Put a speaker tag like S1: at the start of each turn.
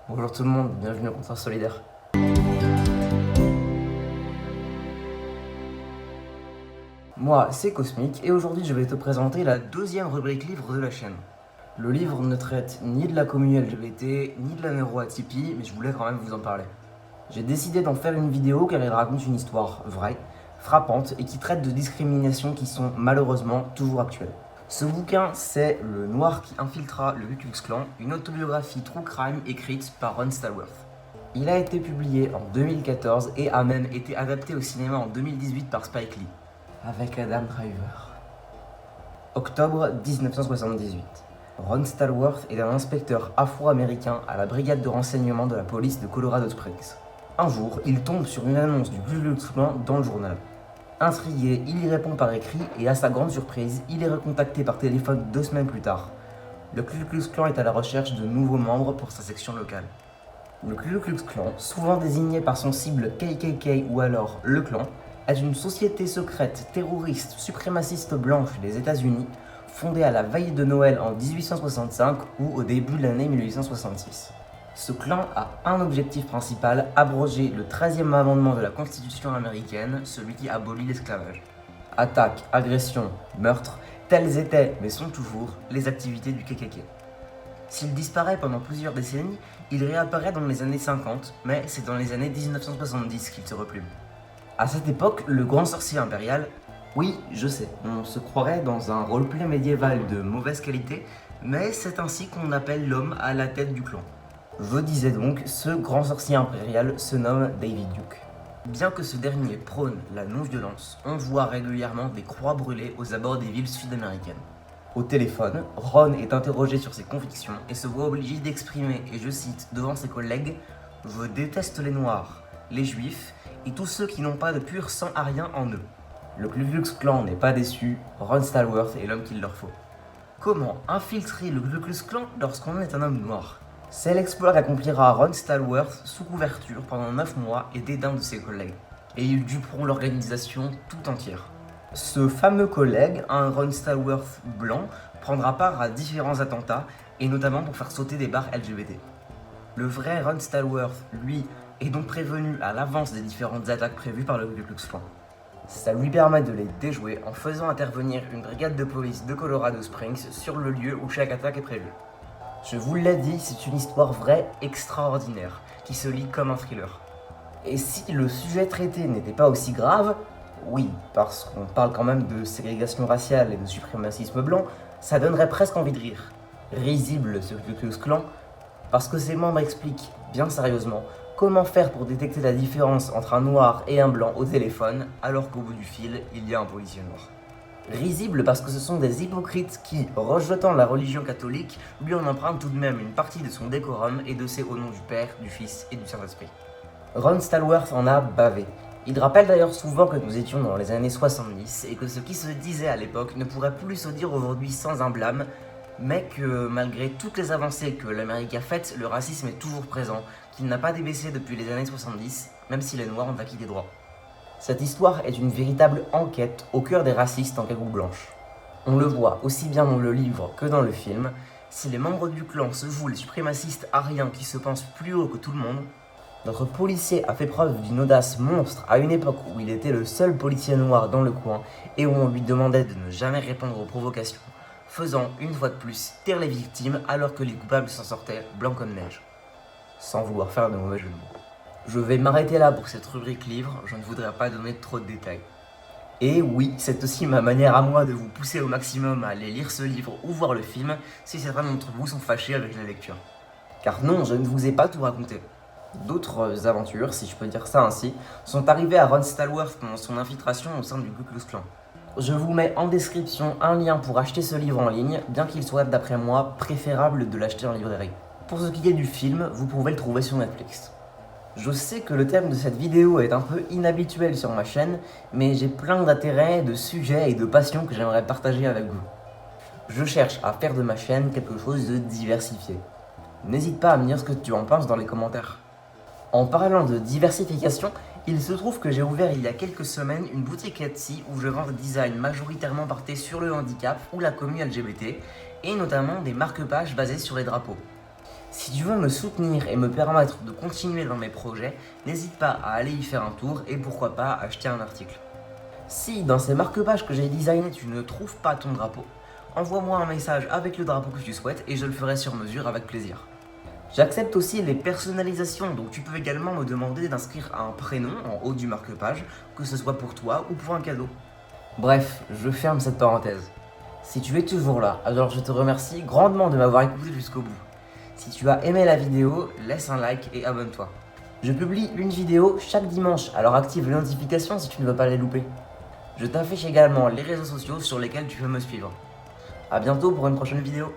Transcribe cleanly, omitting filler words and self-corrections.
S1: Bonjour tout le monde, bienvenue au Comptoir Solidaire. Moi, c'est Cosmic et aujourd'hui je vais te présenter la deuxième rubrique livre de la chaîne. Le livre ne traite ni de la communauté LGBT, ni de la neuroatypie, mais je voulais quand même vous en parler. J'ai décidé d'en faire une vidéo car il raconte une histoire vraie, frappante et qui traite de discriminations qui sont malheureusement toujours actuelles. Ce bouquin, c'est Le Noir qui infiltra le Ku Klux Klan, une autobiographie true crime écrite par Ron Stallworth. Il a été publié en 2014 et a même été adapté au cinéma en 2018 par Spike Lee, avec Adam Driver. Octobre 1978. Ron Stallworth est un inspecteur afro-américain à la brigade de renseignement de la police de Colorado Springs. Un jour, il tombe sur une annonce du Ku Klux Klan dans le journal. Intrigué, il y répond par écrit et à sa grande surprise, il est recontacté par téléphone 2 semaines plus tard. Le Ku Klux Klan est à la recherche de nouveaux membres pour sa section locale. Le Ku Klux Klan, souvent désigné par son cible KKK ou alors le Klan, est une société secrète terroriste suprémaciste blanche des États-Unis, fondée à la veille de Noël en 1865 ou au début de l'année 1866. Ce clan a un objectif principal, abroger le 13e amendement de la Constitution américaine, celui qui abolit l'esclavage. Attaques, agressions, meurtres, telles étaient, mais sont toujours, les activités du KKK. S'il disparaît pendant plusieurs décennies, il réapparaît dans les années 50, mais c'est dans les années 1970 qu'il se replume. À cette époque, le grand sorcier impérial, oui, je sais, on se croirait dans un roleplay médiéval de mauvaise qualité, mais c'est ainsi qu'on appelle l'homme à la tête du clan. Je disais donc, ce grand sorcier impérial se nomme David Duke. Bien que ce dernier prône la non-violence, on voit régulièrement des croix brûlées aux abords des villes sud-américaines. Au téléphone, Ron est interrogé sur ses convictions et se voit obligé d'exprimer, et je cite, devant ses collègues « Je déteste les Noirs, les Juifs et tous ceux qui n'ont pas de pur sang arien en eux ». Le Ku Klux Klan n'est pas déçu, Ron Stallworth est l'homme qu'il leur faut. Comment infiltrer le Ku Klux Klan lorsqu'on est un homme noir ? C'est l'exploit qu'accomplira Ron Stallworth sous couverture pendant 9 mois aidé d'un de ses collègues. Et ils duperont l'organisation tout entière. Ce fameux collègue, un Ron Stallworth blanc, prendra part à différents attentats, et notamment pour faire sauter des barres LGBT. Le vrai Ron Stallworth, lui, est donc prévenu à l'avance des différentes attaques prévues par le Ku Klux Klan. Ça lui permet de les déjouer en faisant intervenir une brigade de police de Colorado Springs sur le lieu où chaque attaque est prévue. Je vous l'ai dit, c'est une histoire vraie extraordinaire, qui se lit comme un thriller. Et si le sujet traité n'était pas aussi grave, oui, parce qu'on parle quand même de ségrégation raciale et de suprémacisme blanc, ça donnerait presque envie de rire. Risible ce Ku Klux Klan, parce que ses membres expliquent, bien sérieusement, comment faire pour détecter la différence entre un noir et un blanc au téléphone, alors qu'au bout du fil, il y a un policier noir. Risible parce que ce sont des hypocrites qui, rejetant la religion catholique, lui en empruntent tout de même une partie de son décorum et de ses au nom du Père, du Fils et du Saint-Esprit. Ron Stallworth en a bavé. Il rappelle d'ailleurs souvent que nous étions dans les années 70 et que ce qui se disait à l'époque ne pourrait plus se dire aujourd'hui sans un blâme, mais que malgré toutes les avancées que l'Amérique a faites, le racisme est toujours présent, qu'il n'a pas débaissé depuis les années 70, même si les Noirs ont acquis des droits. Cette histoire est une véritable enquête au cœur des racistes en cagoule blanche. On le voit aussi bien dans le livre que dans le film, si les membres du clan se jouent les suprémacistes ariens qui se pensent plus haut que tout le monde, notre policier a fait preuve d'une audace monstre à une époque où il était le seul policier noir dans le coin et où on lui demandait de ne jamais répondre aux provocations, faisant une fois de plus taire les victimes alors que les coupables s'en sortaient blancs comme neige. Sans vouloir faire de mauvais jeu de mots. Je vais m'arrêter là pour cette rubrique livre, je ne voudrais pas donner trop de détails. Et oui, c'est aussi ma manière à moi de vous pousser au maximum à aller lire ce livre ou voir le film si certains d'entre vous sont fâchés avec la lecture. Car non, je ne vous ai pas tout raconté. D'autres aventures, si je peux dire ça ainsi, sont arrivées à Ron Stallworth pendant son infiltration au sein du Ku Klux Klan. Je vous mets en description un lien pour acheter ce livre en ligne, bien qu'il soit d'après moi préférable de l'acheter en librairie. Pour ce qui est du film, vous pouvez le trouver sur Netflix. Je sais que le thème de cette vidéo est un peu inhabituel sur ma chaîne, mais j'ai plein d'intérêts, de sujets et de passions que j'aimerais partager avec vous. Je cherche à faire de ma chaîne quelque chose de diversifié. N'hésite pas à me dire ce que tu en penses dans les commentaires. En parlant de diversification, il se trouve que j'ai ouvert il y a quelques semaines une boutique Etsy où je vends des designs majoritairement portés sur le handicap ou la communauté LGBT, et notamment des marque-pages basés sur les drapeaux. Si tu veux me soutenir et me permettre de continuer dans mes projets, n'hésite pas à aller y faire un tour et pourquoi pas acheter un article. Si dans ces marque-pages que j'ai designées tu ne trouves pas ton drapeau, envoie-moi un message avec le drapeau que tu souhaites et je le ferai sur mesure avec plaisir. J'accepte aussi les personnalisations, donc tu peux également me demander d'inscrire un prénom en haut du marque-page, que ce soit pour toi ou pour un cadeau. Bref, je ferme cette parenthèse. Si tu es toujours là, alors je te remercie grandement de m'avoir écouté jusqu'au bout. Si tu as aimé la vidéo, laisse un like et abonne-toi. Je publie une vidéo chaque dimanche, alors active les notifications si tu ne veux pas les louper. Je t'affiche également les réseaux sociaux sur lesquels tu peux me suivre. A bientôt pour une prochaine vidéo.